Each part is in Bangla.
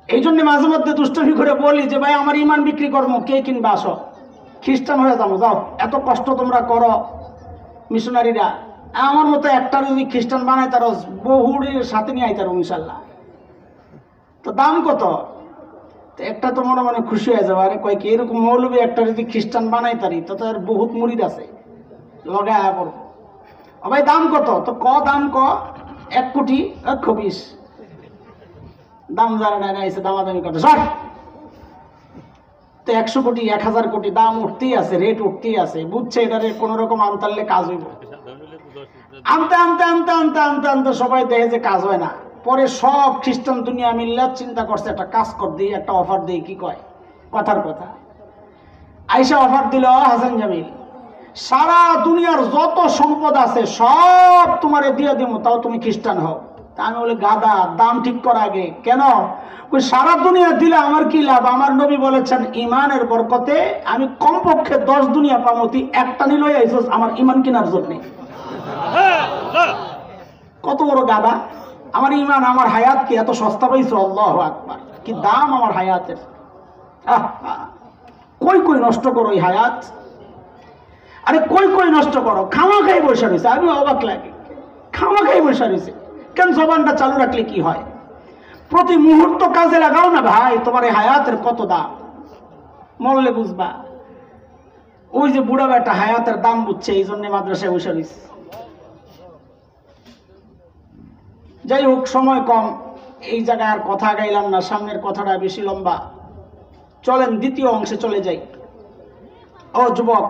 এই জন্য মাঝে মধ্যে দুষ্টমি করে বলি যে ভাই আমার ইমান বিক্রি করবো, কে কিনবে আসো, খ্রিস্টান হয়ে যাবো, যাও, এত কষ্ট তোমরা করো মিশনারিরা, আমার মতো একটা যদি খ্রিস্টান বানাই তার বহুর সাথে নিয়ে আইতার ইনশাল্লাহ। তো দাম কত? একটা তো মনে মনে খুশি হয়ে যাবে, আরে কয় কি এরকম মৌলবী একটা যদি খ্রিস্টান বানাই তারি তো তার বহুত মুরিদ আছে লগে আয়া পড়বো। ভাই দাম কত? তো দাম 1 কোটি 120। দাম যারা নাই এসে দামাদামি করতে সর। তো 100 কোটি 1000 কোটি দাম উঠতেই আছে, রেট উঠতেই আছে, বুঝছে এটারে কোন রকম আনতারলে কাজ হইব। আনতে আনতে আনতে আনতে আনতে আনতে সবাই দেখে যে কাজ হয় না। পরে সব খ্রিস্টান দুনিয়া মিল্লা চিন্তা করছে একটা কাজ কর দিই, একটা অফার দিই, কি কয় কথার কথা। আইসা অফার দিল হাসান জামিল, সারা দুনিয়ার যত সম্পদ আছে সব তোমারে দিয়ে দিব, তাও তুমি খ্রিস্টান হও। তা আমি বলি গাদা, দাম ঠিক কর আগে। কেন? ওই সারা দুনিয়া দিলে আমার কি লাভ? আমার নবী বলেছেন ইমানের বরকতে আমি কমপক্ষে 10 দুনিয়া পামতি, একটা নিলই আইসোস আমার ইমান কেনার জন্য। কত বড় গাদা! আমার ইমান, আমার হায়াত কি এত সস্তা পাইছো? আল্লাহু আকবার, কি দাম আমার হায়াতের! কই কই নষ্ট করো এই হায়াত, আরে কই কই নষ্ট করো, খাওয়া খাই বসে রয়েছে। আমি অবাক লাগে, খাওয়া খাই বসে রয়েছে কেন? জবানটা চালু রাখলে কি হয়? প্রতি মুহূর্ত কাজে লাগাও না ভাই, তোমার এই হায়াতের কত দাম, মরলে বুঝবা। ওই যে বুড়া বেটা হায়াতের দাম বুঝছে, এই জন্য মাদ্রাসায় বসে রয়েছে। যাই হোক, সময় কম, এই জায়গায় আর কথা গাইলাম না, সামনের কথাটা বেশি লম্বা। চলেন দ্বিতীয় অংশে চলে যাই। ও যুবক,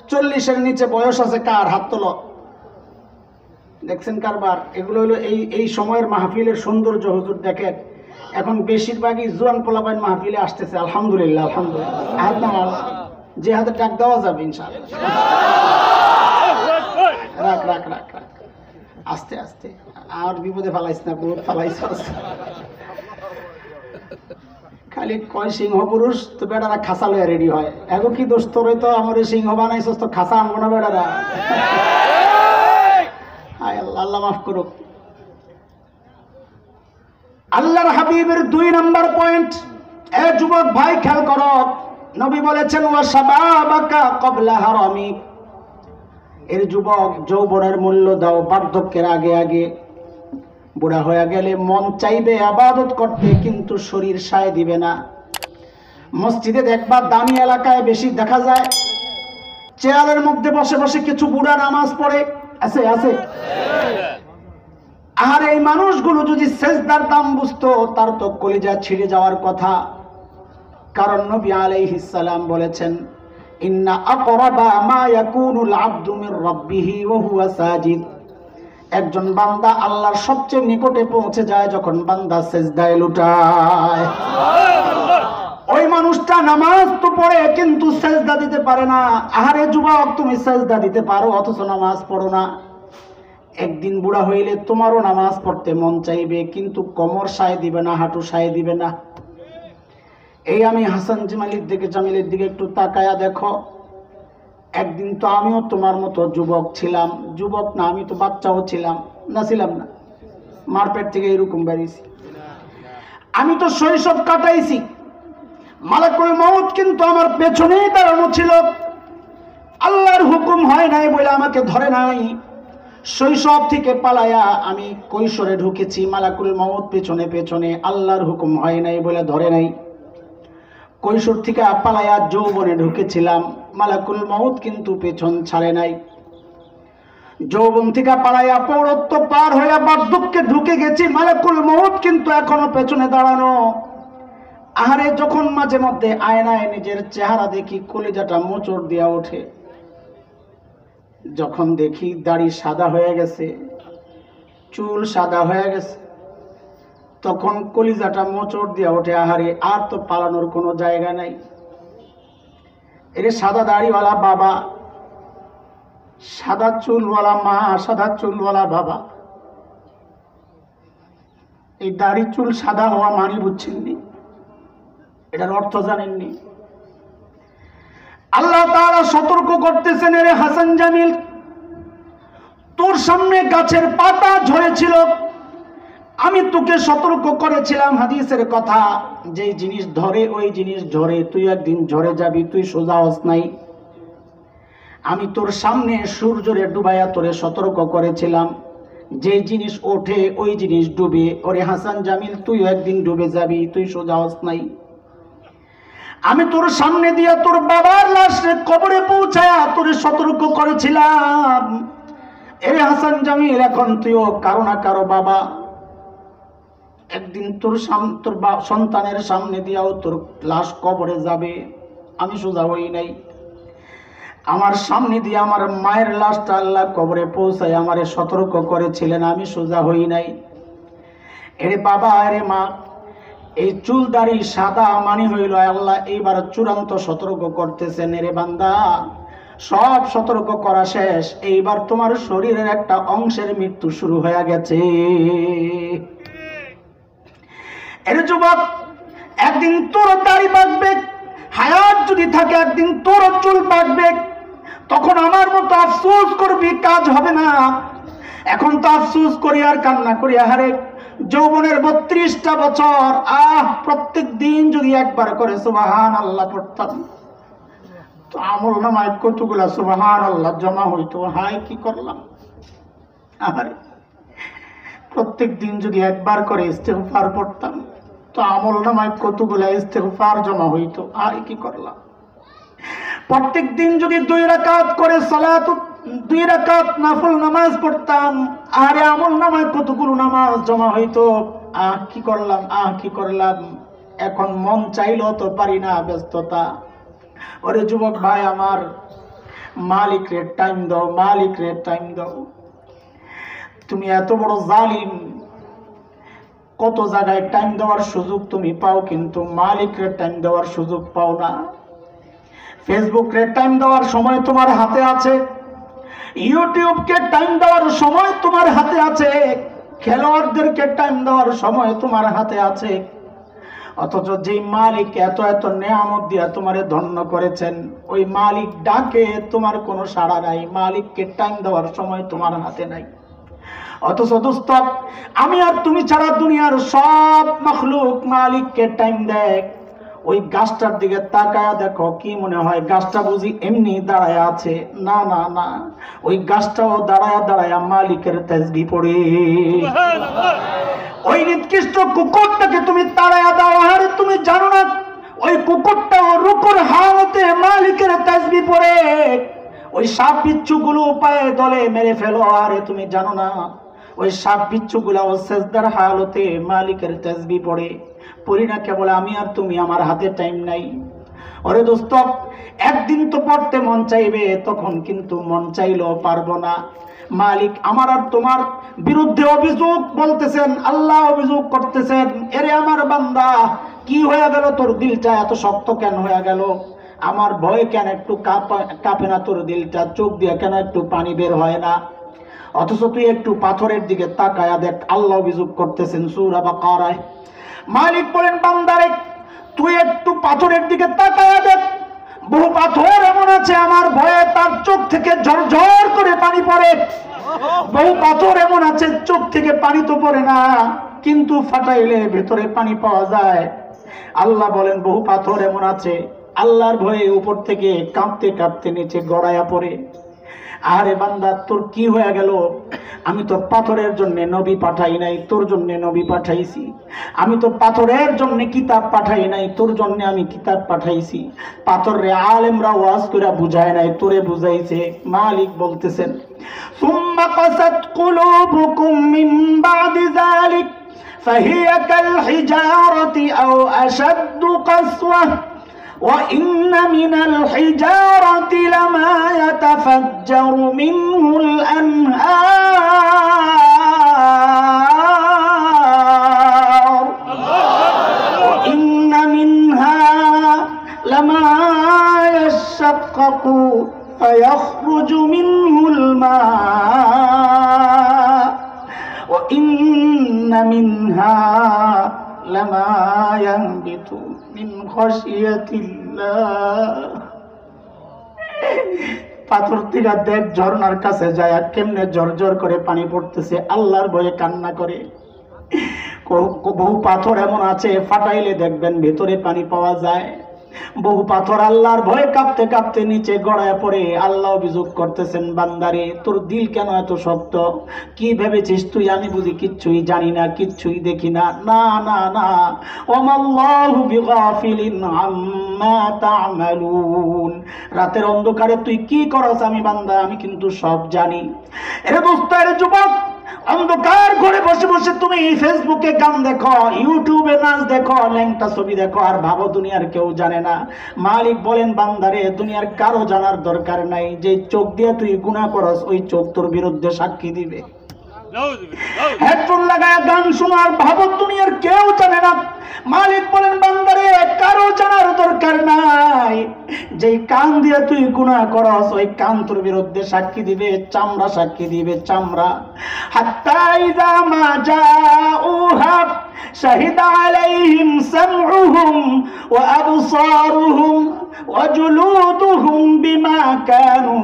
40-এর নিচে বয়স আছে কার? হাত তোলো। দেখছেন কারবার? এগুলো হলো এই সময়ের মাহফিলের সৌন্দর্য। হুজুর দেখেন, এখন বেশিরভাগই জোয়ান পোলাপাইন মাহফিলে আসতেছে। আলহামদুলিল্লাহ, আলহামদুলিল্লাহ। হাত নামাও, যে হাতে ডাক দেওয়া যাবে ইনশাআল্লাহ। রাখ রাখ রাখ রাখ, আস্তে আস্তে, আর বিপদে ফালাইস না, বহুত ফালাইছ। খালি কয় সিংহ পুরুষ, তো বেটারা খাসা লয়ে রেডি হয়। এখন কি দোষ তোর? তো আমার সিংহ বানাইছস, তো খাসা আনবো না বেটারা। হায় আল্লাহ, আল্লাহ মাফ করুক। আল্লাহর হাবিবের 2 নম্বর পয়েন্ট। এ যুবক ভাই খেয়াল করো, নবী বলেছেন ওয়া শাবাবাকা ক্বাবলা হারামিক। এর যুবক, যৌবনের মূল্য দাও বার্ধক্যের আগে আগে। বুড়া হয়ে গেলে মন চাইবে ইবাদত করতে, কিন্তু শরীর সায় দিবে না। মসজিদে দেখবা দামি এলাকায় বেশি দেখা যায়, চেয়ারের মধ্যে বসে বসে কিছু বুড়া নামাজ পড়ে। আছে আছে। আর এই মানুষগুলো যদি সেজদার দাম বুঝতো, তার তো কলিজা ছিঁড়ে যাওয়ার কথা। কারণ নবী আলাইহিস সালাম বলেছেন ইন্না আকরাবা মা ইয়াকুনুল আবদু মির রাব্বিহি ওয়া হুয়া সাজিদ। একজন বান্দা আল্লাহর সবচেয়ে নিকটে পৌঁছে যায় যখন বান্দা সেজদায় লুটায়। ওই মানুষটা নামাজ তো পড়ে কিন্তু সেজদা দিতে পারে না। আহারে যুবক, তুমি সেজদা দিতে পারো অথচ নামাজ পড়ো না। একদিন বুড়া হইলে তোমারও নামাজ পড়তে মন চাইবে, কিন্তু কোমর সায় দিবে না, হাঁটু সায় দিবে না। এই আমি হাসান জামিলের দিকে একটু তাকায়া দেখো। একদিন তো আমিও তোমার মতো যুবক ছিলাম। যুবক না, আমি তো বাচ্চাও ছিলাম না, ছিলাম না? মারপেট থেকে এরকম বেরিয়েছি। আমি তো শৈশব কাটাইছি। মালাকুল মউত কিন্তু আমার পেছনেই দাঁড়ানো ছিল। আল্লাহর হুকুম হয় নাই বলে আমাকে ধরে নাই। শৈশব থেকে পালায়া আমি কৈশোরে ঢুকেছি, মালাকুল মউত পেছনে পেছনে। আল্লাহর হুকুম হয় নাই বলে ধরে নাই। কৈশোর থেকে পালায়া যৌবনে ঢুকেছিলাম, মালাকুল মউত কিন্তু পেছন ছাড়ে নাই। যৌবন থেকে পালায়া পৌরত্ব পার হইয়া বার্ধক্যে ঢুকে গেছি, মালাকুল মউত কিন্তু এখনো পেছনে দাঁড়ানো। আহারে, যখন মাঝে মধ্যে আয়নায় নিজের চেহারা দেখি, কলিজাটা মোচড় দিয়া ওঠে। যখন দেখি দাড়ি সাদা হয়ে গেছে, চুল সাদা হয়ে গেছে, তখন কলিজাটা মোচড় দিয়া ওঠে। আহারে, আর তো পালানোর কোনো জায়গা নাই। এরে সাদা দাড়িওয়ালা বাবা, সাদা চুলওয়ালা মা, সাদা চুলওয়ালা বাবা, এই দাড়ি চুল সাদা হওয়া মানি বুঝছেননি? এটার অর্থ জানেননি? আল্লাহ তাআলা সতর্ক করতেছেন, এরে হাসান জামিল, তোর সামনে গাছের পাতা ঝরেছিল, আমি তোকে সতর্ক করেছিলাম হাদিসের কথা, যেই জিনিস ধরে ওই জিনিস ঝরে, তুই একদিন ঝরে যাবি, তুই সোজা হস নাই। আমি তোর সামনে সূর্যরে ডুবাইয়া তোরে সতর্ক করেছিলাম, যেই জিনিস ওঠে ওই জিনিস ডুবে। ওরে হাসান জামিল, তুই একদিন ডুবে যাবি, তুই সোজা হস নাই। আমি তোর সামনে দিয়া তোর বাবার লাশ কবরে পৌঁছায়া তোরে সতর্ক করেছিলাম, এরে হাসান জামিল, এখন তুইও কারো না কারো বাবা, একদিন তোর সন্তানের সামনে দিয়াও তোর লাশ কবরে যাবে। আমি সোজা হই নাই। আমার সামনে দিয়ে আমার মায়ের লাশটা আল্লাহ কবরে পৌঁছায় আমারে সতর্ক করেছিলেন, আমি সোজা হই নাই। এরে বাবা, এরে মা, এই চুল দাড়ি সাদা মানি হইল আল্লাহ এইবার চূড়ান্ত সতর্ক করতেছেন, এরে বান্দা, সব সতর্ক করা শেষ, এইবার তোমার শরীরের একটা অংশের মৃত্যু শুরু হয়ে গেছে। এর যুবক, একদিন তোর দাড়ি পাকবে, হায়াত যদি থাকে একদিন তোর চুল পাকবে, তখন আমার মতো আফসোস করবি, কাজ হবে না। এখন তো আফসোস করি আর কান্না করি, আহারে যৌবনের 32টা বছর, প্রত্যেক দিন যদি একবার করে সুবহানাল্লাহ পড়তাম, তো আমল নামায় কতগুলা সুবহানাল্লাহ জমা হইতো। হায় কি করলাম! আহারে প্রত্যেক দিন যদি একবার করে ইস্তেগফার পড়তাম, তো আমল নামায় কতগুলা ইস্তেগফার জমা হইতো। হায় কি করলাম! প্রত্যেক দিন যদি 2 রাকাত করে সালাত, 2 রাকাত নফল নামাজ পড়তাম, আরে আমল নামায় কতগুলো নামাজ জমা হইতো। কি করলাম, কি করলাম! এখন মন চাইলেও তো পারি না, ব্যস্ততা। ওরে যুবক ভাই আমার, মালিক রে টাইম দাও, মালিক রে টাইম দাও। তুমি এত বড় জালিম, কত জায়গায় টাইম দেওয়ার সুযোগ তুমি পাও, কিন্তু মালিক রে টাইম দেওয়ার সুযোগ পাও না। ফেসবুক রে টাইম দেওয়ার সময় তোমার হাতে আছে, ইউটিউবকে টাইম দেওয়ার সময় তোমার হাতে আছে, খেলোয়াড়দেরকে টাইম দেওয়ার সময় তোমার হাতে আছে। অথচ যে মালিক এত এত নেয়ামত দিয়া তোমারে ধন্য করেছেন, ওই মালিক ডাকে তোমার কোনো সাড়া নাই, মালিককে টাইম দেওয়ার সময় তোমার হাতে নাই। অথচ দোস্ত, আমি আর তুমি ছাড়া দুনিয়ার সব মাখলুক মালিককে টাইম দেয়। ওই গাছটার দিকে তাকায়া দেখো, কি মনে হয় গাছটা বুঝি এমনি দাঁড়ায় আছে? না না না, ওই গাছটাও দাঁড়ায়া দাঁড়ায়া মালিকের তাসবিহ পড়ে। ওই নিকৃষ্ট কুকুরটাকে তুমি তাড়ায়া দাও, আর তুমি জানো না ওই কুকুরটাও রুকুর হালতে মালিকের তাসবিহ পড়ে। ওই সাপ বিচ্ছুগুলো পায়ে দলে মেরে ফেলো, আরে তুমি জানো না ওই সাপ বিচ্ছুগুলাও সেজদার হালতে মালিকের তাসবিহ পড়ে। পড়ি না কেবল আমি আর তুমি, আমার হাতে টাইম নাই। ওরে দোস্ত, একদিন তো পড়তে মন চাইবে, তখন কিন্তু মন চাইলেও পারবো না। মালিক আমার আর তোমার বিরুদ্ধে অভিযোগ বলতেছেন, আল্লাহ অভিযোগ করতেছেন, এরে আমার বান্দা, কি হয়ে গেল তোর দিলটা এত শক্ত কেন হয়ে গেল? আমার ভয় কেন একটু কাঁপে না তোর দিলটা? চোখ দিয়ে কেন একটু পানি বের হয় না? অথচ তুই একটু পাথরের দিকে তাকায়া দেখ, আল্লাহ অভিযোগ করতেছেন সূরা বাকারায়। মালিক বলেন, বান্দারে তুই একটু পাথরের দিকে তাকায়া দেখ, বহু পাথর এমন আছে আমার ভয়ে তার চোখ থেকে ঝরঝর করে পানি পড়ে। বহু পাথর এমন আছে চোখ থেকে পানি তো পড়ে না, কিন্তু ফাটাইলে ভেতরে পানি পাওয়া যায়। আল্লাহ বলেন, বহু পাথর এমন আছে আল্লাহর ভয়ে উপর থেকে কাঁপতে কাঁপতে নিচে গড়াইয়া পড়ে। আরে বান্দা, তোর কি হয়ে গেল? আমি তো পাথরের জন্য নবী পাঠাই নাই, তোর জন্য নবী পাঠাইছি। আমি তো পাথরের জন্য কিতাব পাঠাই নাই, তোর জন্য আমি কিতাব পাঠাইছি। পাথরে আলেমরা ওয়াজ করে বুঝায় নাই, তোরে বুঝাইছে। মালিক বলতেছেন, সুম্মা কাসাত কুলুবুকুম মিন বাদি যালিক ফাহিয়া কাল হিজারাতি আও আশাদ্দু কাসওয়া وَإِنَّ مِنَ الْحِجَارَةِ لَمَا يَتَفَجَّرُ مِنْهُ الْأَنْهَارُ وَإِنَّ مِنْهَا لَمَا يَشَّقَّقُ فَيَخْرُجُ مِنْهُ الْمَاءُ وَإِنَّ مِنْهَا لَمَا يَنبِتُ মিন খাশিয়াতিল্লাহ। পাথর থেকে দেখ ঝর্ণার কাছে যায় কেমনে ঝরঝর করে পানি পড়তেছে, আল্লাহর ভয়ে কান্না করে। বহু পাথর এমন আছে ফাটাইলে দেখবেন ভেতরে পানি পাওয়া যায়। বহু পাথর আল্লাহর ভয়ে কাঁপতে কাঁপতে নিচে গড়ায় পড়ে। আল্লাহ অভিযোগ করতেছেন, বান্দারে তোর দিল কেন এত শক্ত? কি ভেবেছিস তুই আমি বুঝি কিচ্ছুই জানি না, কিচ্ছুই দেখি না? না না না, ওয়ামাল্লাহু বিগাফিলিন আম্মা তা'মালুন। রাতের অন্ধকারে তুই কি করছ আমি বান্দা আমি কিন্তু সব জানি। এরে দোস্ত, এরে যুবক, অন্ধকার ঘরে বসে বসে তুমি ফেসবুকে গান দেখো, ইউটিউবে নাচ দেখো, ল্যাংটা ছবি দেখো, আর ভাবো দুনিয়ার কেউ জানে না। মালিক বলেন, বান্দারে দুনিয়ার কারো জানার দরকার নাই। যে চোখ দিয়ে তুই গুনাহ করস ওই চোখ তোর বিরুদ্ধে সাক্ষী দিবে। হেডফোন লাগায় গান শোনার ভাবো দুনিয়ার কেউ জানে না। মালিক বলেন, বান্দারে কারো জানার দরকার নাই। যেই কান দিয়ে তুই গুনাহ করস ওই কান তোর বিরুদ্ধে সাক্ষী দিবে, চামড়া সাক্ষী দিবে, চামড়া। হাত্তা ইযা মা জাউহা শাহিদা আলাইহিম সামউহুম ওয়া আবসারুহুম ওয়া জুলুদুহুম বিমা কানু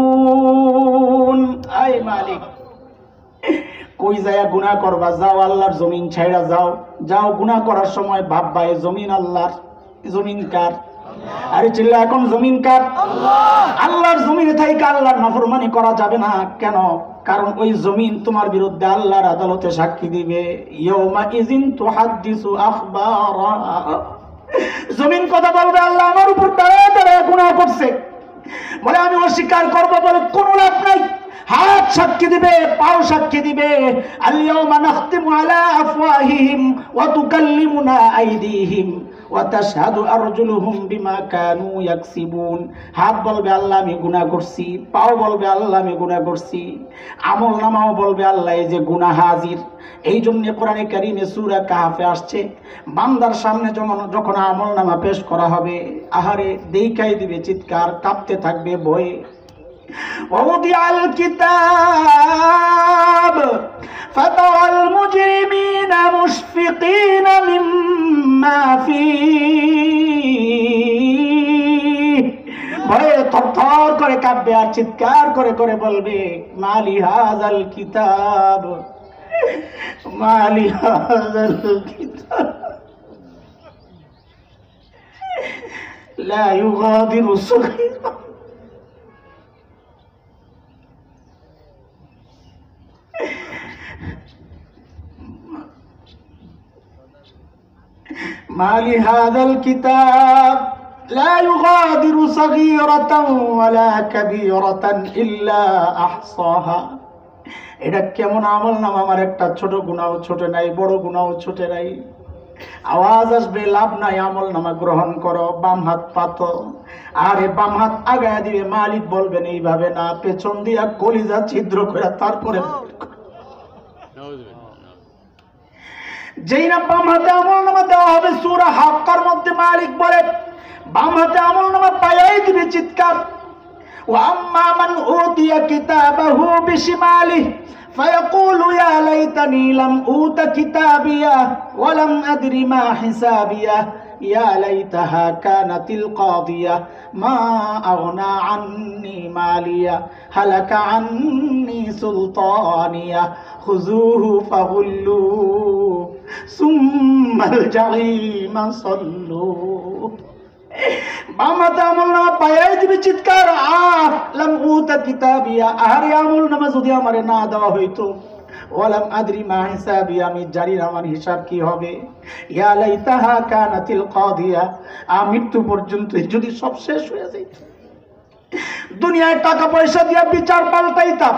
ইয়ামালুন। আই মালিক, কই যায় গুনাহ করবা? যাও আল্লাহর জমিন ছাইড়া যাও। যাও গুনাহ করার সময় ভাববা এই জমিন আল্লাহর। জমিন কার? আরে চিল্লা এখন, জমিন কার? আল্লাহর জমিনে থাইকা আল্লাহর নাফরমানি করা যাবে না। কেন? কারণ ওই জমিন তোমার বিরুদ্ধে আল্লাহর আদালতে সাক্ষী দিবে। ইয়াউমা ইযিন তুহাদ্দিসু আখবারা। জমিন কথা বলবে, আল্লাহ আমার উপর দাঁড়ায় দাঁড়ায় গুনাহ করছে, বলে আমি অস্বীকার করবো, বলে কোনো লাভ নাই। হাত সাক্ষী দিবে, পাও সাক্ষী দিবে। আল-ইয়াউমা নাখতিমু আলা আফওয়াহিহিম ওয়া তুকাল্লিমুনা আইদিহিম ওয়া তাশহাদু আরজুলুহুম বিমা কানু ইয়াকসিবুন। হাত বলবে আল্লাহ আমি গুনাহ করছি, পাও বলবে আল্লাহ আমি গুনাহ করছি, আমলনামাও বলবে আল্লাহ এই যে গুনাহ হাজির। এই জন্য কোরআনে কারীমে সূরা কাহফে আসছে, বান্দার সামনে যখন আমলনামা পেশ করা হবে, আহারে দেখাই দিবে চিৎকার, কাঁপতে থাকবে ভয়ে। ووضع الكتاب فترى المجرمين مشفقين مما فيه। ভয়ে থরথর করে কাঁপবে আর চিৎকার করে করে বলবে, মালি হাযাল কিতাব, মালি হাযাল কিতাব লা ইউগাদিরু সগীরা ما لهذا الكتاب لا يغادر صغيرة ولا كبيرة إلا أحصاها। এটা কেমন আমল নাম? আমার একটা ছোট গুনাহ ছোট নাই, বড় গুনাহ ছোট নাই। আওয়াজ আসবে, লাভ নাই, আমল নামা গ্রহণ করো, বাম হাত পাতো। আরে বাম হাত আগায় দিবে, মালিক বলবেন এইভাবে না, পেছন দিয়া কলিজা ছিদ্র করে তারপরে। যেই না বাম হাতে আমল নামা দেওয়া হবে, সূরা হাক্কার মধ্যে মালিক বলে বাম হাতে আমল নামা পাইয়াই দিবে চিৎকার। ওয়া আম্মা মান উতিয়া কিতাবাহু বিশিমালিহি ফায়াকুলু ইয়া লাইতানি লাম উতা কিতাবিয়া ওয়া লাম আদরি মা হিসাবিয়া ইয়া লাইতাহা কানাতিল কাদিয়া মা আগনা আন্নি মালিয়া হালাকা আন্নি সুলতানিয়া খুযুহু ফাগুল্লু সুম্মাল জাহিমা সাল্লু। বামাতে আমল নামা পাইয়াই দিবে চিৎকার, লাম উতা কিতাবিয়া, আরে আমল নামা যদি আমারে না দেওয়া হইতো, ওয়ালাম আদরি মা হিসাবি, আমি জানি না আমার হিসাব কি হবে। ইয়া লাইতাহা কানাতিল কাদিয়া, মৃত্যু পর্যন্ত যদি সব শেষ হয়ে যায়, দুনিয়ায় টাকা পয়সা দিয়া বিচার পাল্টাইতাম,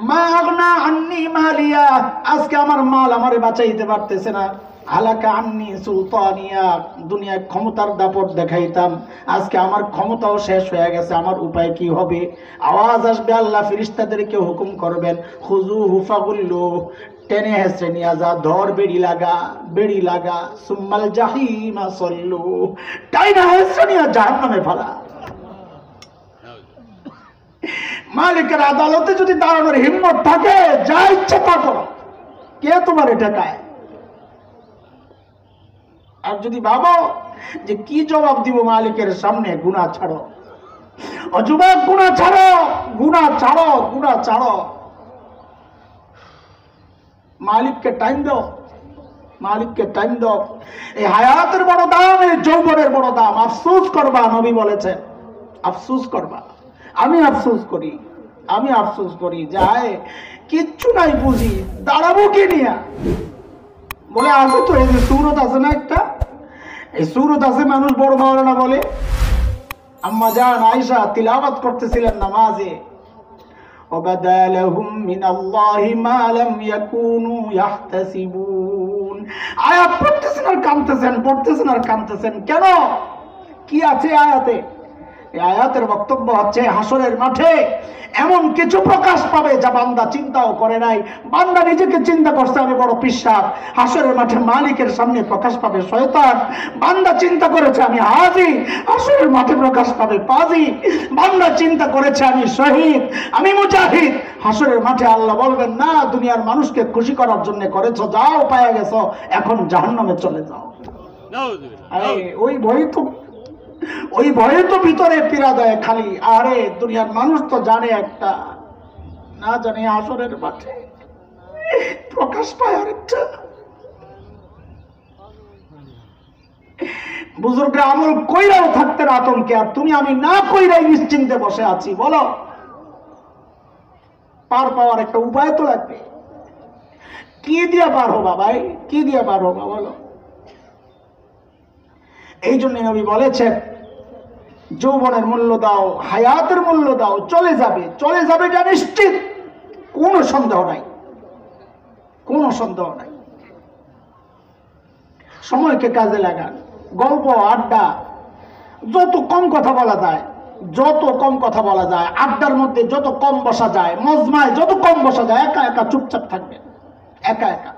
মা আগনা আন্নি মালিয়া, আজকে আমার মাল আমারে বাঁচাইতে পারতেছে না। হালাকা আন্নি সুলতানিয়া, দুনিয়ায় ক্ষমতার দাপট দেখাইতাম, আজকে আমার ক্ষমতাও শেষ হয়ে গেছে, আমার উপায় কি হবে? আওয়াজ আসবে, আল্লাহ ফেরেশতাদেরকে হুকুম করবেন, খুযুহু ফাগুল্লু, টেনে হেসে নিয়ে যা, ধর, বেড়ি লাগা, বেড়ি লাগা, সুম্মাল জাহিমা সল্লু, টাইনা হেসে নিয়ে জাহান্নামে ফেলা। মালিকের আদালতে যদি দাঁড়ানোর হিম্মত থাকে, যা ইচ্ছা তা করো, কে তোমার ঠেকায়? আর যদি ভাবো যে কি জবাব দিব মালিকের সামনে, গুনাহ ছাড়ো। ও যুবক, গুনাহ ছাড়ো, গুনাহ ছাড়ো, গুনাহ ছাড়ো। মালিককে টাইম দাও, মালিককে টাইম দাও। এই হায়াতের বড় দাম, এই যৌবনের বড় দাম। আফসোস করবা, নবী বলেছেন আফসোস করবা। আমি আফসোস করি, আমি আফসোস করি, যায় কিচ্ছু নাই বুঝি, দাঁড়াবো কি নিয়া? বলে আছে তো, এই যে সুরত আছে না একটা, এই সুরত আছে, মানুষ বড় মাওলানা বলে। আম্মা জান আয়েশা তিলাওয়াত করতেছিলেন নামাজে, وبدا لهم من الله ما لم يكونوا يحتسبون। আয়াত পড়তেছেন আর কাঁদতেছেন, পড়তেছেন আর কাঁদতেছেন। কেন? কি আছে আয়াতে? এই আয়াতের বক্তব্য হচ্ছে হাসরের মাঠে এমন কিছু প্রকাশ পাবে যা বান্দা চিন্তাও করে নাই। বান্দা নিজেকে চিন্তা করছে আমি বড় পিশাব, হাসরের মাঠে মালিকের সামনে প্রকাশ পাবে শয়তান। বান্দা চিন্তা করেছে আমি হাজি, হাসরের মাঠে প্রকাশ পাবে পাজি। বান্দা চিন্তা করেছে আমি শহীদ, আমি মুজাহিদ, হাসরের মাঠে আল্লাহ বলবেন না, দুনিয়ার মানুষকে খুশি করার জন্য করেছো, যাও পায়া গেছো, এখন জাহান্নামে চলে যাও। আরে ওই ভয়ে তো ভিতরে পীড়া দেয় খালি। আরে দুনিয়ার মানুষ তো জানে একটা, না জানে আসরের মাঠে প্রকাশ পায় আরেকটা। বুজুর্গরা আমল কইরাও থাকতেন আতঙ্কে, আর তুমি আমি না কইরাই নিশ্চিন্তে বসে আছি। বলো, পার পাওয়ার একটা উপায় তো লাগবে। কি দিয়া পার হবা ভাই, কি দিয়া পার হবা বলো? এই জন্য নবী বলেছেন যৌবনের মূল্য দাও, হায়াতের মূল্য দাও, চলে যাবে, চলে যাবে যা নিশ্চিত, কোনো সন্দেহ নাই, কোনো সন্দেহ নাই। সময়কে কাজে লাগান, গল্প আড্ডা যত কম কথা বলা যায়, যত কম কথা বলা যায়, আড্ডার মধ্যে যত কম বসা যায়, মজমায় যত কম বসা যায়, একা একা চুপচাপ থাকবেন, একা একা।